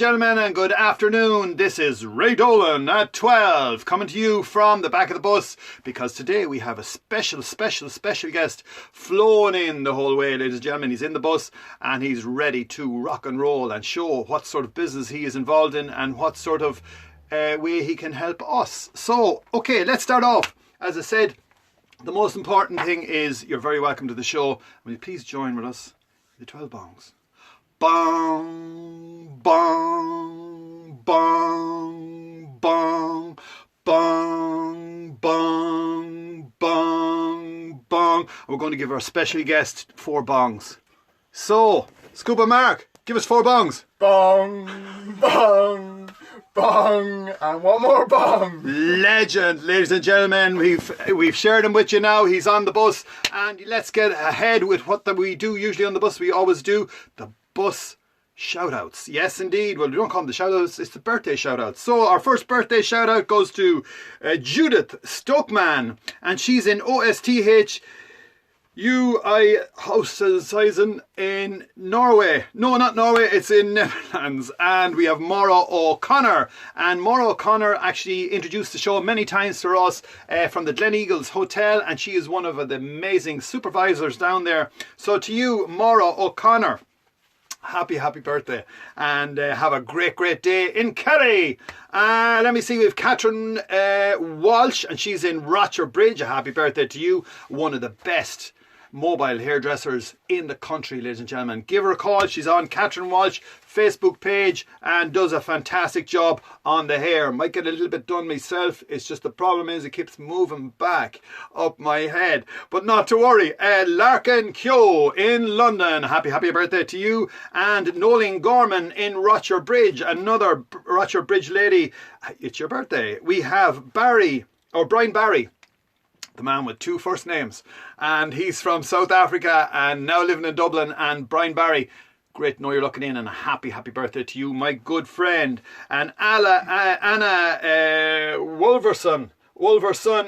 gentlemen, and good afternoon. This is Ray Dolan at 12, coming to you from the back of the bus, because today we have a special guest flown in the whole way, ladies and gentlemen. He's in the bus and he's ready to rock and roll and show what sort of business he is involved in and what sort of way he can help us. So, okay, let's start off. As I said, the most important thing is you're very welcome to the show. Will you please join with us? The 12 bongs. Bong, bong, bong, bong, bong, bong, bong, bong. We're going to give our special guest 4 bongs. So, Scuba Mark, give us 4 bongs. Bong, bong, bong, and one more bong. Legend, ladies and gentlemen. We've shared him with you now. He's on the bus, and let's get ahead with what we do usually on the bus. We always do the bus shout-outs. Yes, indeed. Well, we don't call them the shout-outs, it's the birthday shout-outs. So our first birthday shout-out goes to Judith Stokeman, and she's in OSTH Housesizen in Norway. No, not Norway, it's in Netherlands. And we have Maura O'Connor. And Maura O'Connor actually introduced the show many times for us from the Glen Eagles Hotel, and she is one of the amazing supervisors down there. So to you, Maura O'Connor, happy birthday, and have a great day in Kerry. Let me see, we have Catherine Walsh, and she's in Rocher Bridge. A happy birthday to you, one of the best mobile hairdressers in the country, ladies and gentlemen. Give her a call. She's on Catherine Walsh Facebook page and does a fantastic job on the hair. Might get a little bit done myself. It's just the problem is it keeps moving back up my head, but not to worry. Larkin Kyo in London, happy birthday to you. And Nolan Gorman in Rocher Bridge, another Rocher Bridge lady, it's your birthday. We have Brian Barry, the man with 2 first names, and he's from South Africa and now living in Dublin. And Brian Barry, great to know you're looking in, and a happy birthday to you, my good friend. And Anna Wolverson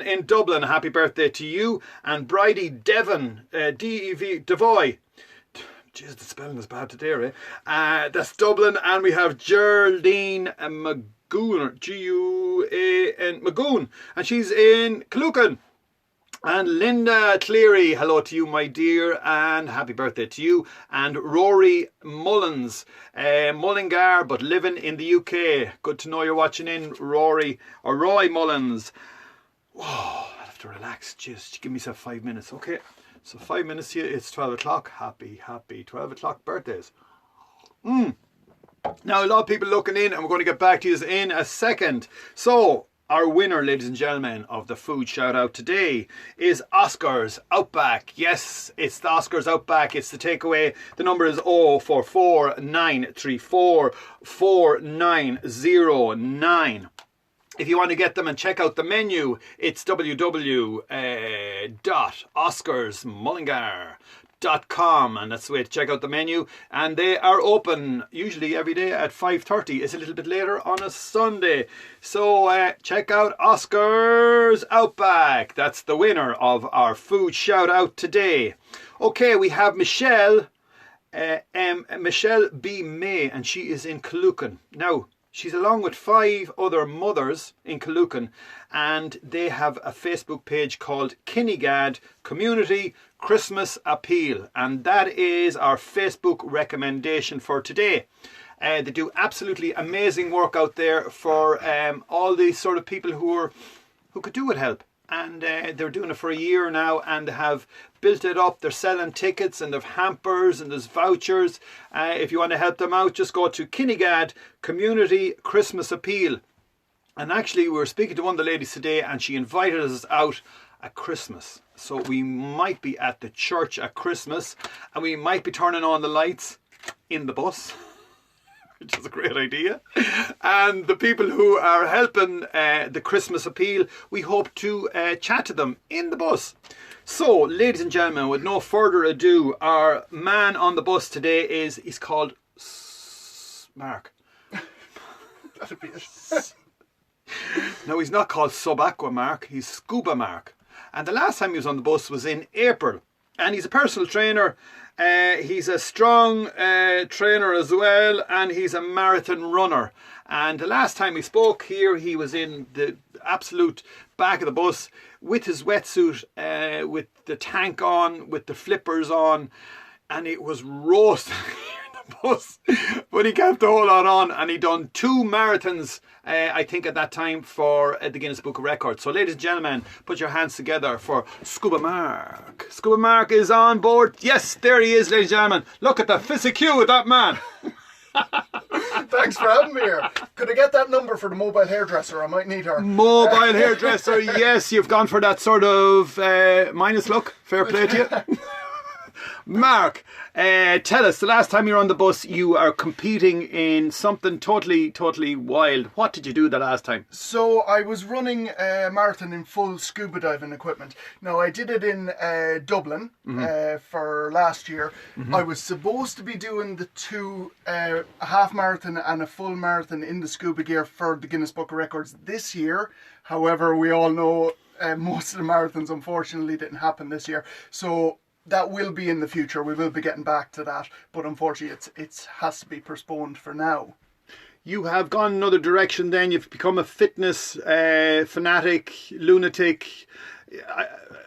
in Dublin, happy birthday to you. And Bridie Devon, Devoy, jeez, the spelling is bad today, right? That's Dublin. And we have Geraldine Magoon, Guan Magoon, and she's in Colucan. And Linda Cleary, hello to you, my dear, and happy birthday to you. And Rory Mullins, Mullingar, but living in the UK. Good to know you're watching in, Rory, or Roy Mullins. Whoa, I'll have to relax. Just give me 5 minutes, okay? So 5 minutes here, it's 12 o'clock. Happy 12 o'clock birthdays. Now, a lot of people looking in, and we're going to get back to you in a second. So, our winner, ladies and gentlemen, of the food shout out today is Oscar's Outback. Yes, it's the Oscar's Outback. It's the takeaway. The number is 0449344909. If you want to get them and check out the menu, it's www.oscarsmullingar.com, and that's the way to check out the menu. And they are open usually every day at 5:30. It's a little bit later on a Sunday. So check out Oscar's Outback. That's the winner of our food shout out today. Okay, we have Michelle B. May, and she is in Colucan. Now, she's along with 5 other mothers in Colucan, and they have a Facebook page called Kinnegad Community Christmas Appeal, and that is our Facebook recommendation for today. They do absolutely amazing work out there for all these sort of people who could do with help. And they're doing it for a year now, and they have built it up. They're selling tickets, and they've hampers, and there's vouchers. If you want to help them out, just go to Kinnegad Community Christmas Appeal. And actually, we were speaking to one of the ladies today, and she invited us out at Christmas. So we might be at the church at Christmas, and we might be turning on the lights in the bus, which is a great idea. And the people who are helping the Christmas Appeal, we hope to chat to them in the bus. So, ladies and gentlemen, with no further ado, our man on the bus today he's called Mark. That'll be it. No, he's not called Sub Aqua Mark, he's Scuba Mark. And the last time he was on the bus was in April. And he's a personal trainer. He's a strong trainer as well, and he's a marathon runner. And the last time we spoke here, he was in the absolute back of the bus with his wetsuit, with the tank on, with the flippers on, and it was roasting in the bus. But he kept the whole lot on, and he done 2 marathons, I think, at that time for the Guinness Book of Records. So, ladies and gentlemen, put your hands together for Scuba Mark. Scuba Mark is on board. Yes, there he is, ladies and gentlemen. Look at the physique with that man. Thanks for having me here. Could I get that number for the mobile hairdresser? I might need her. Mobile hairdresser, yes, you've gone for that sort of minus look. Fair play to you. Mark, tell us, the last time you were on the bus, you are competing in something totally wild. What did you do the last time? So I was running a marathon in full scuba diving equipment. Now I did it in Dublin for last year. I was supposed to be doing the 2 a half marathon and a full marathon in the scuba gear for the Guinness Book of Records this year. However, we all know most of the marathons unfortunately didn't happen this year. So that will be in the future. We will be getting back to that, but unfortunately it has to be postponed for now. You have gone another direction then. You've become a fitness fanatic, lunatic.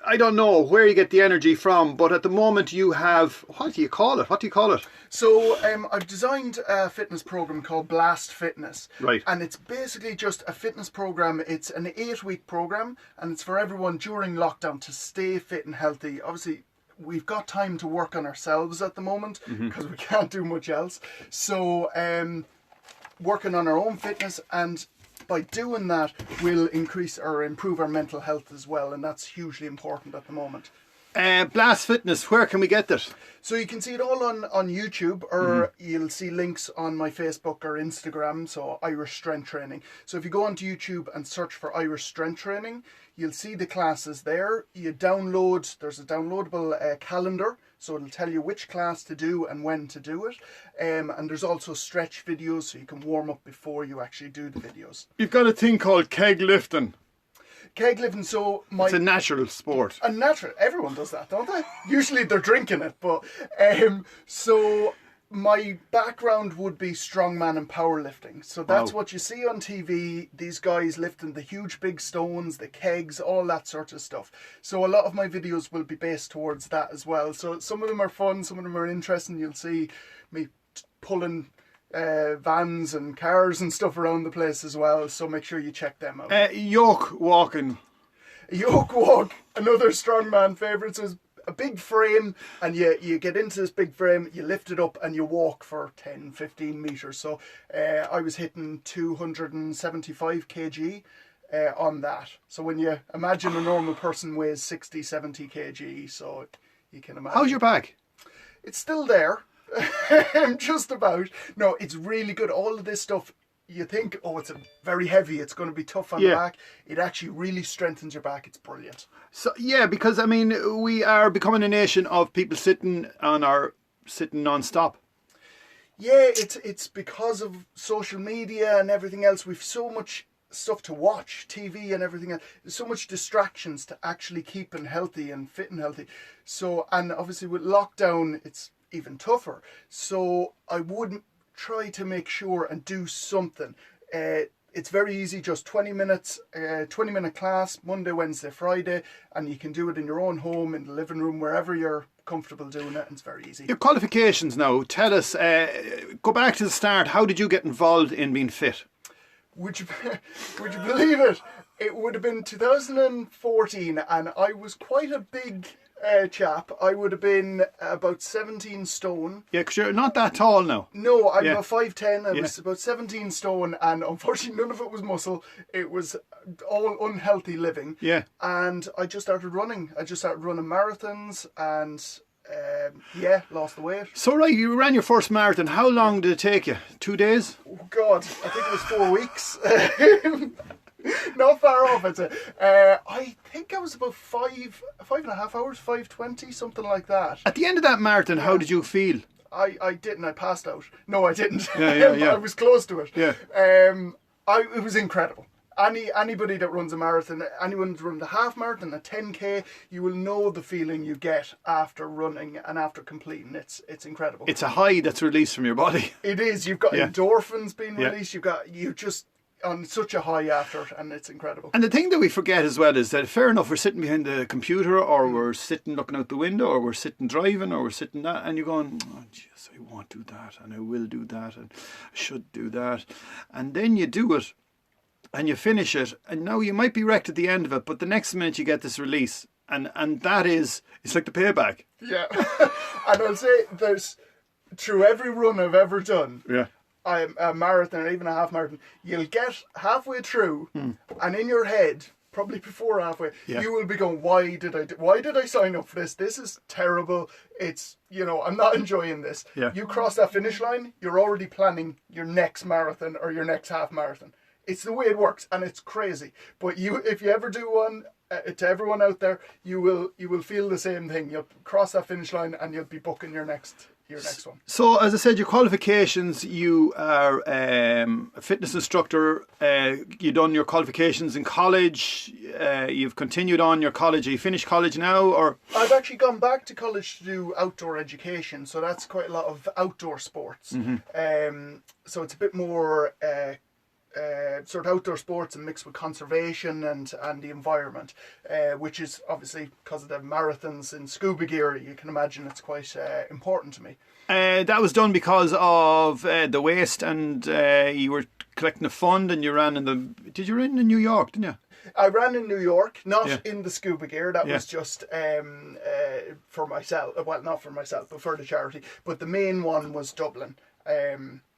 I don't know where you get the energy from, but at the moment you have, what do you call it? So I've designed a fitness program called Blast Fitness. Right. And it's basically just a fitness program. It's an 8-week program, and it's for everyone during lockdown to stay fit and healthy. Obviously, we've got time to work on ourselves at the moment because we can't do much else. So working on our own fitness, and by doing that we'll increase or improve our mental health as well, and that's hugely important at the moment. Blast Fitness, where can we get that? So you can see it all on YouTube, or you'll see links on my Facebook or Instagram, so Irish Strength Training. So if you go onto YouTube and search for Irish Strength Training, you'll see the classes there. You download, there's a downloadable calendar, so it'll tell you which class to do and when to do it. And there's also stretch videos, so you can warm up before you actually do the videos. You've got a thing called keg lifting. Keg lifting, so it's a natural sport. A natural, everyone does that, don't they? Usually they're drinking it, but so my background would be strongman and powerlifting. So that's what you see on TV, these guys lifting the huge big stones, the kegs, all that sort of stuff. So a lot of my videos will be based towards that as well. So some of them are fun, some of them are interesting. You'll see me pulling vans and cars and stuff around the place as well, so make sure you check them out. Yoke walking. Yoke walk, another strongman favourite. So it's a big frame, and you get into this big frame, you lift it up and you walk for 10-15 metres. So I was hitting 275 kg on that. So when you imagine a normal person weighs 60-70 kg, so you can imagine. How's your back? It's still there. Just about. No, it's really good. All of this stuff, you think, oh, it's very heavy, it's going to be tough on the back. It actually really strengthens your back. It's brilliant. So yeah, because I mean, we are becoming a nation of people sitting non-stop. Yeah, it's because of social media and everything else. We've so much stuff to watch, TV and everything else. There's so much distractions to actually keeping healthy and fit and healthy. So, and obviously with lockdown, it's even tougher. So I would try to make sure and do something. It's very easy, just 20 minutes, 20-minute class, Monday, Wednesday, Friday, and you can do it in your own home, in the living room, wherever you're comfortable doing it, and it's very easy. Your qualifications now, tell us, go back to the start, how did you get involved in being fit? Would you believe it? It would have been 2014, and I was quite a big chap. I would have been about 17 stone. Yeah, because you're not that tall now. No, I'm about 5'10". I was about 17 stone, and unfortunately none of it was muscle. It was all unhealthy living. Yeah. And I just started running. I just started running marathons, and lost the weight. So right, you ran your first marathon. How long did it take you? 2 days? Oh God, I think it was 4 weeks. Not far off, I'd say. I think I was about 5.5 hours, 5:20, something like that. At the end of that marathon, how did you feel? I didn't. I passed out. No, I didn't. Yeah. I was close to it. Yeah. It was incredible. Anybody that runs a marathon, anyone that's run the half marathon, a 10K, you will know the feeling you get after running and after completing. It's incredible. It's a high that's released from your body. It is. You've got endorphins being Yeah. released. You just on such a high after it, and it's incredible. And the thing that we forget as well is that fair enough, we're sitting behind the computer, or we're sitting looking out the window, or we're sitting driving, or we're sitting that, and you're going, oh jeez, I won't do that, and I will do that, and I should do that. And then you do it, and you finish it, and now you might be wrecked at the end of it, but the next minute you get this release, and that is, it's like the payback. Yeah. And I'll say there's, through every run I've ever done, Yeah. a marathon or even a half marathon, you'll get halfway through, and in your head, probably before halfway, you will be going, why did I sign up for this? This is terrible. It's, I'm not enjoying this. Yeah. You cross that finish line, you're already planning your next marathon or your next half marathon. It's the way it works, and it's crazy. But if you ever do one, to everyone out there, you will feel the same thing. You'll cross that finish line, and you'll be booking your next one. So, as I said, your qualifications, you are a fitness instructor. You've done your qualifications in college. You've continued on your college. Are you finished college now, or? I've actually gone back to college to do outdoor education, so that's quite a lot of outdoor sports. So it's a bit more sort of outdoor sports and mixed with conservation and the environment, which is obviously, because of the marathons in scuba gear, you can imagine it's quite important to me. That was done because of the waste, and you were collecting a fund, and you ran Did you run in New York, didn't you? I ran in New York, not in the scuba gear. That was just for myself. Well, not for myself, but for the charity. But the main one was Dublin.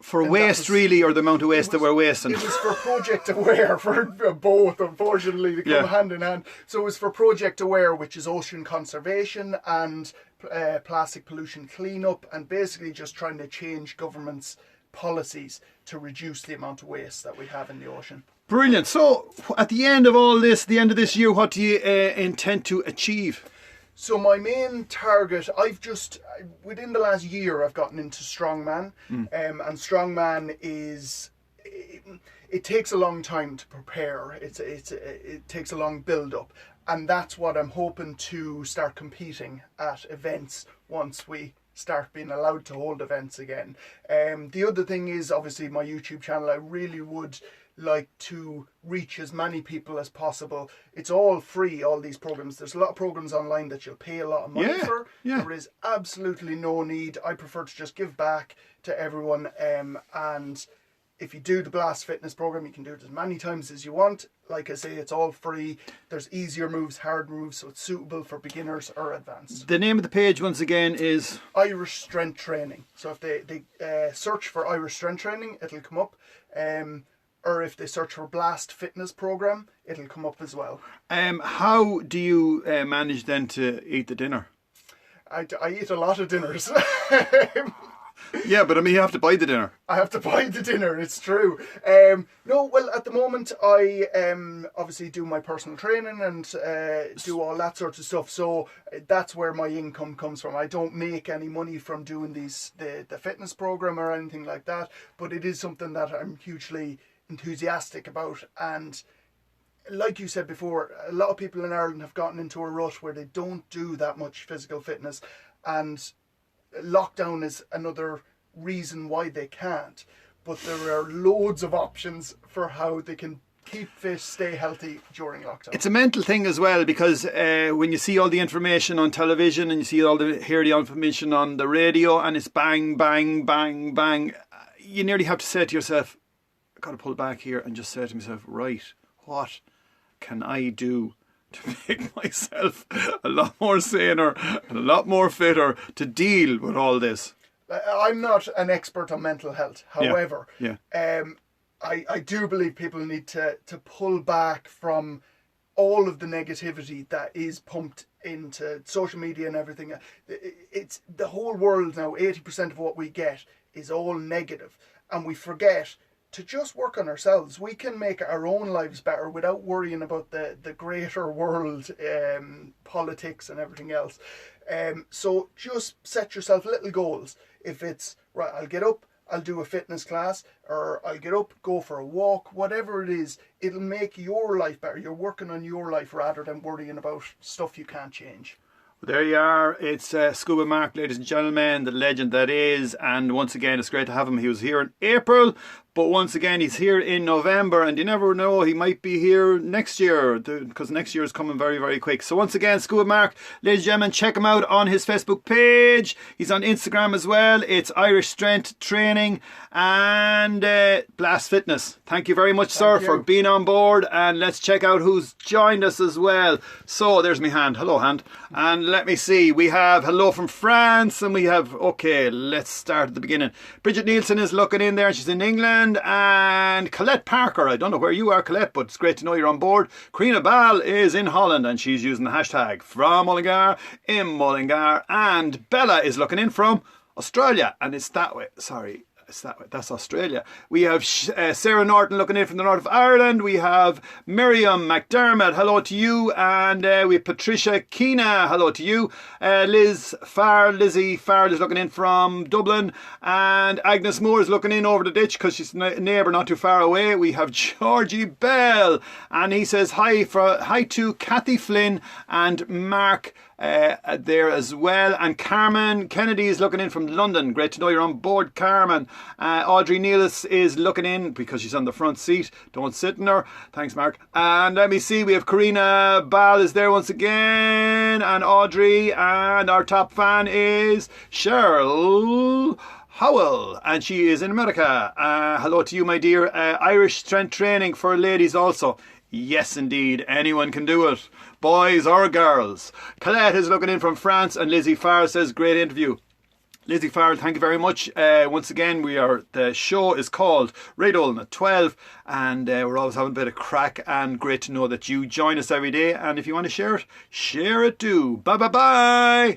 For waste, really, or the amount of waste that we're wasting? It was for Project Aware, for both, unfortunately, they come hand in hand. So it was for Project Aware, which is ocean conservation and plastic pollution cleanup, and basically just trying to change governments' policies to reduce the amount of waste that we have in the ocean. Brilliant. So, at the end of all this, the end of this year, what do you intend to achieve? So my main target, within the last year, I've gotten into strongman, and strongman it takes a long time to prepare. It takes a long build up, and that's what I'm hoping to start competing at events once we start being allowed to hold events again. The other thing is obviously my YouTube channel. I really would like to reach as many people as possible. It's all free, all these programs. There's a lot of programs online that you'll pay a lot of money for. There is absolutely no need. I prefer to just give back to everyone, and if you do the Blast Fitness program, you can do it as many times as you want. Like I say, it's all free. There's easier moves, hard moves, so it's suitable for beginners or advanced. The name of the page, once again, is Irish Strength Training. So if they search for Irish Strength Training, it'll come up. Or if they search for Blast Fitness Program, it'll come up as well. How do you manage then to eat the dinner? I eat a lot of dinners. Yeah, but I mean, you have to buy the dinner. I have to buy the dinner, it's true. No, well, at the moment, I obviously do my personal training and do all that sort of stuff. So that's where my income comes from. I don't make any money from doing the fitness program or anything like that. But it is something that I'm hugely enthusiastic about. And like you said before, a lot of people in Ireland have gotten into a rut where they don't do that much physical fitness. And lockdown is another reason why they can't, but there are loads of options for how they can keep fit, stay healthy during lockdown. It's a mental thing as well, because when you see all the information on television and you see hear the information on the radio, and it's bang, bang, bang, bang, you nearly have to say to yourself, I've got to pull back here and just say to myself, right, what can I do to make myself a lot more saner and a lot more fitter to deal with all this? I'm not an expert on mental health. However, I do believe people need to pull back from all of the negativity that is pumped into social media and everything. It's the whole world now, 80% of what we get is all negative, and we forget to just work on ourselves. We can make our own lives better without worrying about the greater world, politics and everything else. So just set yourself little goals. If it's, right, I'll get up, I'll do a fitness class, or I'll get up, go for a walk, whatever it is, it'll make your life better. You're working on your life rather than worrying about stuff you can't change. There you are. It's Scuba Mark, ladies and gentlemen, the legend that is. And once again, it's great to have him. He was here in April, but once again, he's here in November. And you never know, he might be here next year, because next year is coming very, very quick. So once again, Scuba Mark, ladies and gentlemen, check him out on his Facebook page. He's on Instagram as well. It's Irish Strength Training and Blast Fitness. Thank you very much, sir, for being on board. And let's check out who's joined us as well. So there's my hand. Hello, hand. And let me see. We have hello from France, and we have, okay, let's start at the beginning. Bridget Nielsen is looking in there. She's in England. And Colette Parker, I don't know where you are, Colette, but it's great to know you're on board. Karina Ball is in Holland, and she's using the hashtag from Mullingar in Mullingar. And Bella is looking in from Australia, and it's that way. Sorry. That's Australia. We have Sarah Norton looking in from the north of Ireland. We have Miriam McDermott, hello to you. And we have Patricia Keena, hello to you. Lizzie Farrell is looking in from Dublin. And Agnes Moore is looking in over the ditch because she's a neighbour not too far away. We have Georgie Bell, and he says hi to Kathy Flynn and Mark there as well. And Carmen Kennedy is looking in from London. Great to know you're on board, Carmen. Audrey Nealis is looking in because she's on the front seat. Don't sit in her. Thanks, Mark. And let me see, we have Karina Ball is there once again, and Audrey, and our top fan is Cheryl Howell, and she is in America. Hello to you, my dear. Irish Strength Training for ladies also. Yes, indeed. Anyone can do it. Boys or girls. Colette is looking in from France, and Lizzie Farr says, great interview. Lizzie Farrell, thank you very much. Once again, the show is called Ray Dolan at 12, and we're always having a bit of crack, and great to know that you join us every day. And if you want to share it too. Bye bye bye.